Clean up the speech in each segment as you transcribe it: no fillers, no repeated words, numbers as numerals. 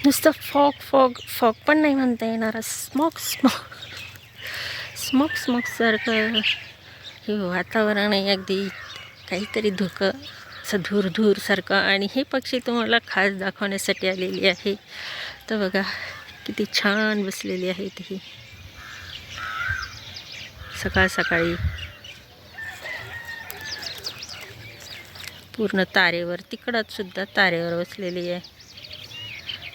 नुसतं fog fog fog पण नाही म्हणता येणार, स्मॉक स्मॉक स्मॉक स्मॉकसारखं हे वातावरण आहे, अगदी काहीतरी धुकं असं धूर धूरसारखं. आणि हे पक्षी तुम्हाला खास दाखवण्यासाठी आलेली आहे. तर बघा किती छान बसलेली आहेत ही सकाळ सकाळी पूर्ण तारेवर. तिकडच सुद्धा तारेवर बसलेली आहे,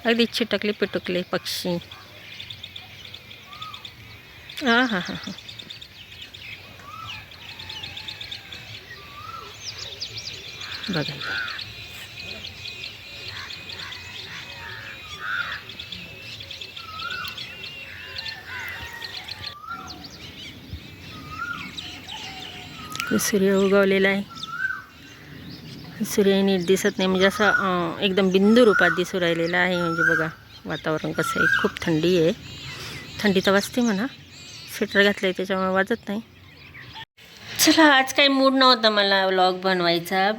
अगदी चिटकले पिटकले पक्षी. हा हा हा हा बघा सूर्य उगवलेला आहे. सूर्य नीट दिसत नाही, म्हणजे असं एकदम बिंदू रूपात दिसू राहिलेला आहे. म्हणजे बघा वातावरण कसं आहे, खूप थंडी आहे. थंडी तर वाजते म्हणा, स्वेटर घातलं आहे त्याच्यामुळे वाजत नाही. चला, आज काही मूड नव्हता मला व्लॉग बनवायचा.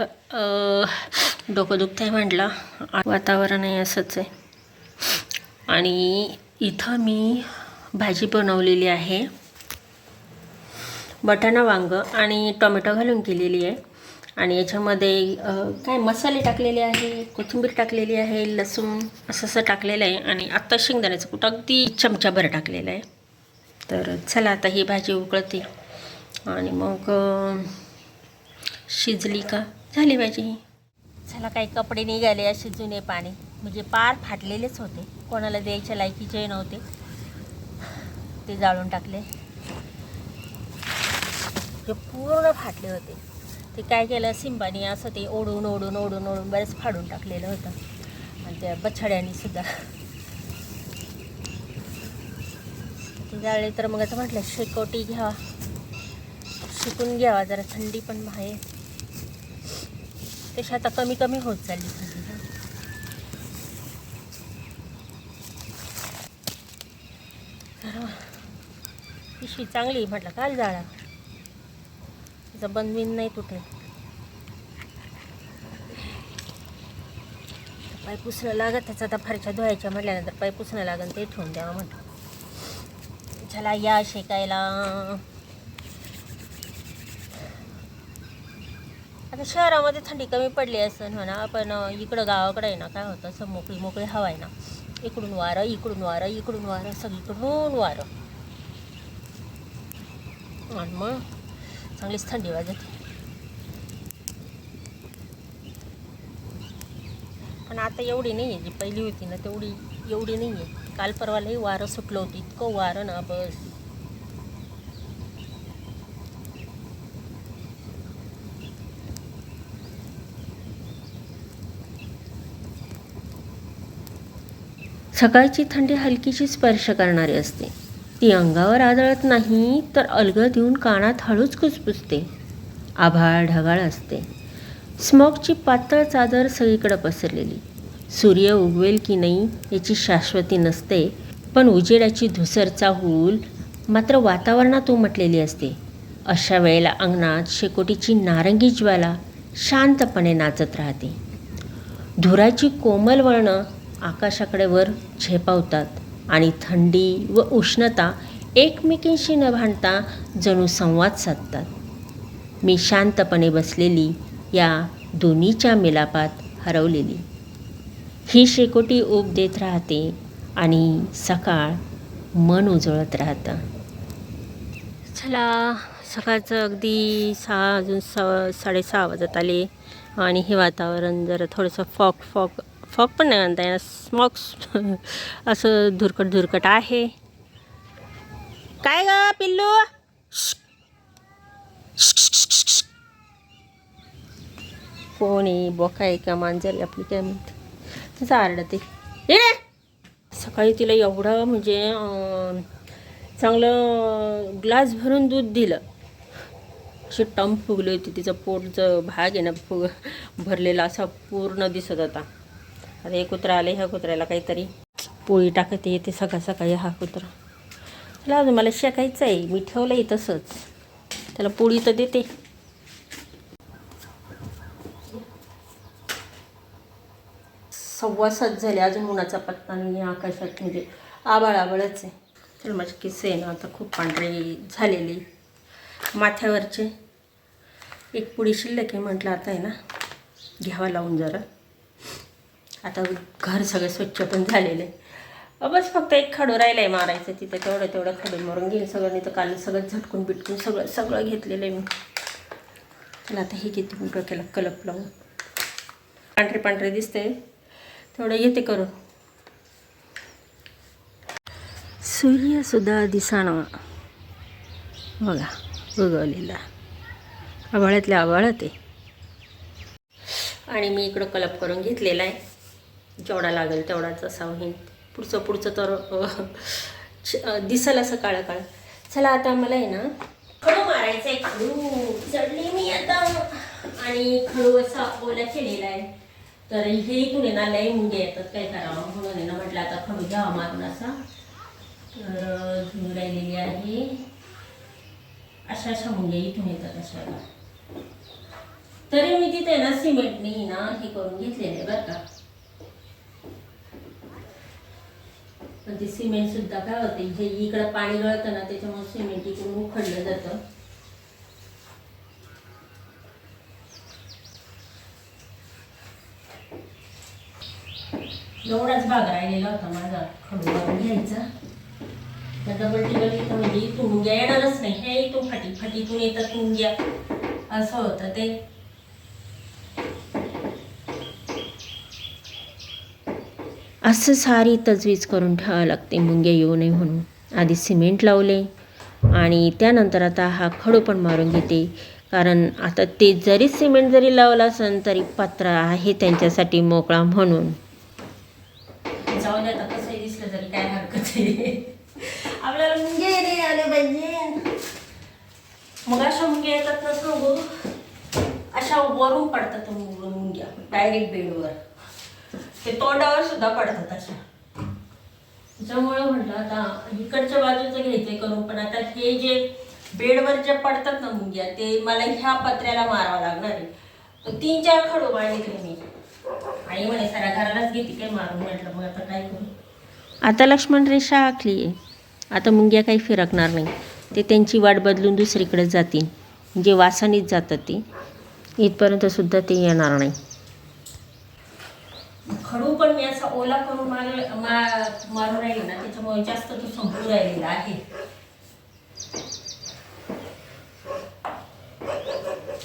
डोकं दुखतं आहे म्हटलं, वातावरण आहे असंच आहे. आणि इथं मी भाजी बनवलेली आहे, बटाणा वांग आणि टोमॅटो घालून केलेली आहे. आणि याच्यामध्ये काय मसाले टाकलेले आहे, कोथिंबीर टाकलेली आहे, लसूण असं टाकलेलं आहे. आणि आत्ता शेंगदाण्याचं कूट अगदी चमचाभर टाकलेलं आहे. तर चला आता ही भाजी उकळते आणि मग शिजली का झाली भाजी. चला, काही कपडे निघाले असे जुने पाणी, म्हणजे पार फाटलेलेच होते, कोणाला द्यायच्या लायकीचे नव्हते, ते जाळून टाकले. जे पूर्ण फाटले होते ते काय केलं सिंबानी, असं ते ओढून ओढून ओढून ओढून बरेच फाडून टाकलेलं होतं. आणि त्या बछड्यानी सुद्धा ते जाळले. तर मग आता म्हटलं शेकोटी घ्यावा, शिकून घ्यावा जरा, थंडी पण आहे तशी आता कमी कमी होत चालली थंडी. तर पिशवी चांगली म्हटलं काल जाळा, त्याचा बंदबिन नाही तुटेल. पाय पुसणं लागत, त्याचा आता फरच्या धुवायच्या म्हटल्यानंतर पाय पुसणं लागत, ते ठेवून द्यावं म्हटलं. चला या शेकायला. आता शहरामध्ये थंडी कमी पडली असं म्हणा, पण इकडं गावाकडं आहे ना काय होतं, असं मोकळी मोकळी हवा आहे ना, इकडून वारं इकडून वारं इकडून वारं सगळीकडून वारं, आणि मग चांगलीच थंडी वाजते. पण आता एवढी नाही आहे, जी पहिली होती ना तेवढी एवढी नाही आहे. काल परवालाही वारं सुटलं होतं, इतकं वारं ना बस. सकाळची थंडी हलकीशी स्पर्श करणारी असते, ती अंगावर आदळत नाही तर अलगद येऊन कानात हळूच कुजबुजते. आभाळ ढगाळ असते, स्मॉगची पातळ चादर सगळीकडे पसरलेली. सूर्य उगवेल की नाही याची शाश्वती नसते, पण उजेडाची धुसर चाहूल मात्र वातावरणात उमटलेली असते. अशा वेळेला अंगणात शेकोटीची नारंगी ज्वाला शांतपणे नाचत राहते. धुराची कोमल वळणं आकाशाकडे वर झेपावतात आणि थंडी व उष्णता एकमेकींशी न भांडता जणू संवाद साधतात. मी शांतपणे बसलेली या दोन्हीच्या मिलापात हरवलेली. ही शेकोटी ऊब देत राहते आणि सकाळ मन उजळत राहतं. चला, सकाळचं अगदी 6 अजून 6:30 वाजत आले. आणि हे वातावरण जरा थोडंसं फॉग फॉग फॉग पण नाही म्हणता येणार, स्मॉग असं धुरकट धुरकट आहे. काय ग पिल्लू, कोण आहे, बोका आहे का मांजर आहे आपली काय म्हणते, तिचं आरडते. सकाळी तिला एवढं म्हणजे चांगलं ग्लास भरून दूध दिलं, अशी टम फुगली होती. तिचं पोटचं भाग आहे ना भरलेला असा पूर्ण दिसत होता. आता हे कुत्रा आले, ह्या कुत्र्याला काहीतरी पोळी टाकते येते सकाळ सकाळी. हा कुत्रा त्याला अजून मला शेकायचं आहे, मी ठेवलं आहे तसंच, त्याला पोळी तर देते. 6:15 झाले, अजून उन्हाचा पत्ता नाही. आकाशात म्हणजे आभाळच आहे. तर माझे केस आहे ना आता खूप पांढरे झालेले. माथ्यावरचे एक पुडी शिल्लक आहे, म्हटलं आता आहे ना घ्यावा लावून जरा. आता घर सगळं स्वच्छ पण झालेलं आहे. बस फक्त एक खडू राहिला आहे मारायचं, तिथं तेवढं खडू मारून घेईल सगळं. नाही तर काल सगळं झटकून बिटकून सगळं घेतलेलं आहे मी. चला आता हे घेते मी डोक्याला कलप लावून. पांढरे दिसते तेवढं येते करून. सूर्यसुद्धा दिसाना बघा उगवलेला, आभाळातल्या आभाळात आहे. आणि मी इकडं कलप करून घेतलेला आहे. जेवढा लागेल तेवढाच असावं. हे पुढचं तर दिसल असं काळं. चला आता मला आहे ना खडू मारायचं आहे. खडू चढली मी आता आणि खडू असा ओला केलेला आहे. तर हे इथून आहे ना लई मुंगे येतात, काय करावं म्हणून आहे ना म्हटलं आता खडू घ्यावा मारून असा. तर घेऊन राहिलेली आहे. अशा मुंगे इथून येतात अशा. तरी मी तिथे ना सिमेंटने ना हे करून घेतलेले बरं का. पण ते सिमेंट सुद्धा काय होते, जे इकडं पाणी गळतं ना त्याच्यामुळे सिमेंट इकडून उखडलं जातं. एवढाच भाग राहिलेला होता माझा खडू मारून घ्यायचा. तर डबल टिबल इथं म्हणजे इथून मुंग्या येणारच नाही. हे इथून फाटीतून येतात मुंग्या, असं होतं ते. असं सारी तजवीज करून ठेवावं लागते मुंग्या येऊ नये म्हणून. आधी सिमेंट लावले आणि त्यानंतर आता हा खडू पण मारून घेते. कारण आता ते जरी सिमेंट जरी लावलं असेल तरी पत्रा आहे त्यांच्यासाठी मोकळा म्हणून. जाऊ दे आता कसंही दिसलं तरी काय हरकत आहे. आपल्याला मुंग्या नाही आले पाहिजे. मग अशा मुंग्या येतात ना सांगू, अशा वरून पडतात मुंग्या डायरेक्ट बेडवर. ते तोंडावर सुद्धा पडतात अशा. त्याच्यामुळे म्हटलं आता इकडच्या बाजूचं घ्यायचंय करून. पण आता हे जे बेडवर जे पडतात ना मुंग्या, ते मला ह्या पत्र्याला मारावं लागणार आहे. तर 3-4 खडू मारले मी. आणि म्हणे साऱ्या घरालाच घेते काय मारून. म्हटलं मग आता काय करू. आता लक्ष्मण रेषा आखली आहे. आता मुंग्या काही फिरकणार नाही. ते त्यांची वाट बदलून दुसरीकडे जातील. म्हणजे वासानीच जातात ते. इथपर्यंत सुद्धा ते येणार नाही. खडू पण मी असा ओला करून मारून राहिली ना, त्याच्यामुळे जास्त तो संपू राहिलेला आहे.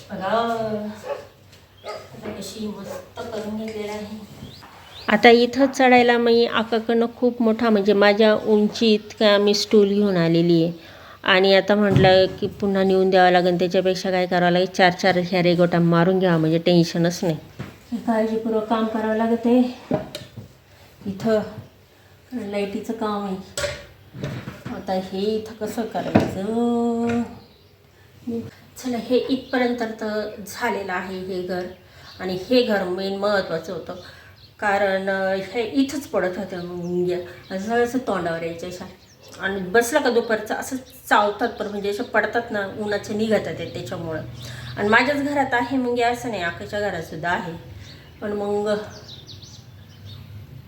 बघा कशी मस्त करून घेतलेला आहे. आता इथं चढायला मी आकाकडनं खूप मोठा म्हणजे माझ्या उंचीत का मी स्टूल घेऊन आलेली आहे. आणि आता म्हटलं की पुन्हा नेऊन द्यावं लागेल, त्याच्यापेक्षा काय करावं लागेल 4-4 ह्या रेगोटा मारून घ्यावा म्हणजे टेन्शनच नाही. काळजीपूर्वक काम करावं लागत आहे. इथं लाईटीचं काम आहे. आता हे इथं कसं करायचं. चला हे इथपर्यंत तर झालेलं आहे हे घर. आणि हे घर मेन महत्त्वाचं होतं, कारण हे इथंच पडत होतं मुंग्या. असं तोंडावर यायच्या अशा. आणि बसलं का दुपारचं असं चावतात पण, म्हणजे असं पडतात ना उन्हाचे निघतात ते त्याच्यामुळं. आणि माझ्याच घरात आहे मुंग्या असं नाही, आकाच्या घरातसुद्धा आहे. पण मग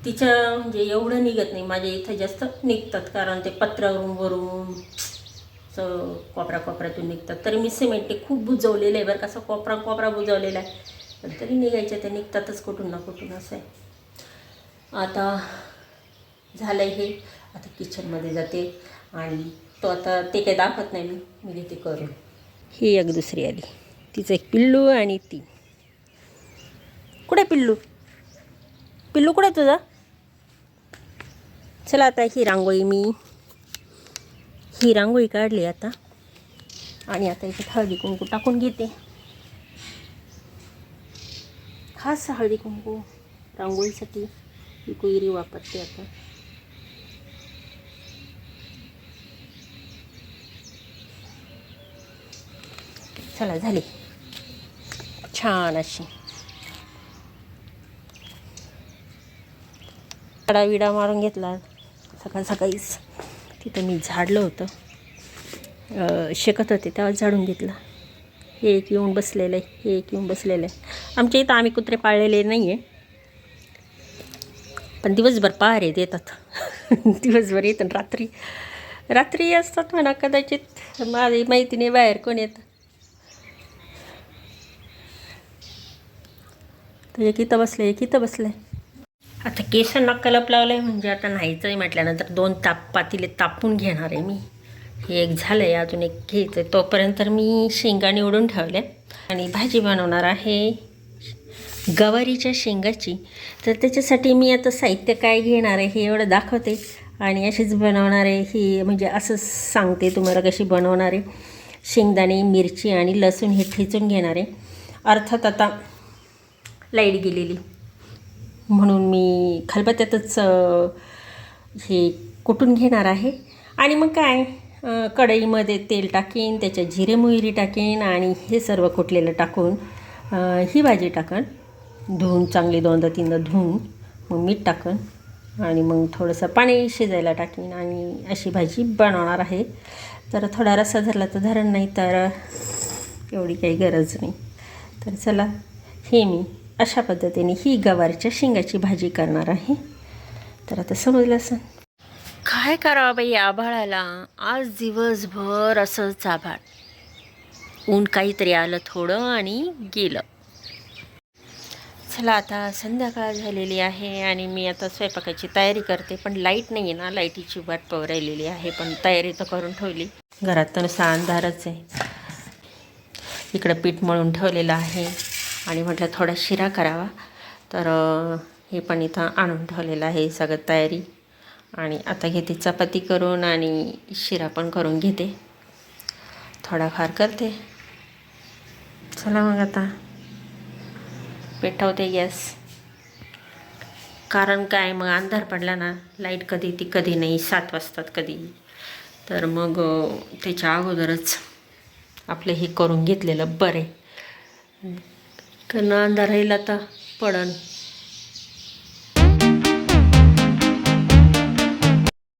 तिचं म्हणजे एवढं निघत नाही. माझ्या इथं जास्त निघतात, कारण ते पत्रावरून कोपऱ्यातून निघतात. तरी मी सिमेंट ते खूप बुजवलेलं आहे बरं, कसं कोपरा बुजवलेला आहे. पण तरी निघायच्या ते निघतातच कुठून ना कुठून असं आहे. आता झालं आहे हे. आता किचनमध्ये जाते आणि तो आता ते काही दाखवत नाही मी घेते करून. ही एक दुसरी आली, तिचं एक पिल्लू आणि ती. कुठे पिल्लू कुठे तुझा. चला आता ही रांगोळी काढली आता. आणि आता इथे हळदी कुंकू टाकून घेते. खास हळदी कुंकू रांगोळीसाठी ही कोयरी वापरते आता. चला झाली छान अशी. विडा मारून घेतला सकाळीच. तिथं मी झाडलं होतं, शेकत होते तेव्हा झाडून घेतला. हे एक येऊन बसलेलं आहे, हे एक येऊन बसलेलं आहे. आमच्या इथं आम्ही कुत्रे पाळलेले नाही आहे. पण दिवसभर पहारे देतात. दिवसभर येतात, रात्री रात्री असतात म्हणा कदाचित. माझी माहिती नाही बाहेर कोण येतं. तर एक इथं बसलं, एक इथं बसलं. आता केस नक्कलप लावलं आहे म्हणजे आता नाहीचं आहे म्हटल्यानंतर 2 पातेले तापून घेणार आहे मी. हे एक झालं आहे, अजून एक घ्यायचं आहे. तोपर्यंत मी शेंगा निवडून ठेवल्या आणि भाजी बनवणार आहे गवारीच्या शेंगाची. तर त्याच्यासाठी मी आता साहित्य काय घेणार आहे हे एवढं दाखवते आणि अशीच बनवणार आहे ही, म्हणजे असंच सांगते तुम्हाला कशी बनवणार आहे. शेंगदाणे, मिरची आणि लसूण हे ठेचून घेणार आहे. अर्थात आता लाईट गेलेली म्हणून मी खलबत्त्यातच हे कुटून घेणार आहे. आणि मग काय, कढईमध्ये तेल टाकीन, त्याच्यात जिरे मोहरी टाकीन आणि हे सर्व कुटलेलं टाकून ही भाजी टाकन. धुवून चांगली 2दा-3दा धुवून मग मीठ टाकन आणि मग थोडंसं पाणी शिजायला टाकीन आणि अशी भाजी बनवणार आहे. तर थोडा रस्सा धरला तर धरण, नाही तर एवढी काही गरज नाही. तर चला, हे मी अशा पद्धतीने ही गवारच्या शेंगाची भाजी करणार आहे. तर आता समजलं असं. काय करावं बाई आभाळाला, आज दिवसभर असंच आभाळ. ऊन काहीतरी आलं थोडं आणि गेलं. चला, आता संध्याकाळ झालेली आहे आणि मी आता स्वयंपाकाची तयारी करते. पण लाईट नाही आहे ना, लाईटीची वाट पाहू राहिलेली आहे. पण तयारी तर करून ठेवली. घरात तर नुसता अंधारच आहे. इकडं पीठ मळून ठेवलेलं आहे आणि म्हटलं थोडा शिरा करावा. तर हे पण इथं आणून ठेवलेलं आहे सगळं तयारी. आणि आता घेते चपाती करून आणि शिरा पण करून घेते, थोडाफार करते. चला मग आता पेटवते गॅस. कारण काय, मग अंधार पडला ना, लाईट कधी ती कधी नाही, 7 वाजतात कधी. तर मग त्याच्या अगोदरच आपलं हे करून घेतलेलं बरं आहे. कारण अंधार राहिला तर पडन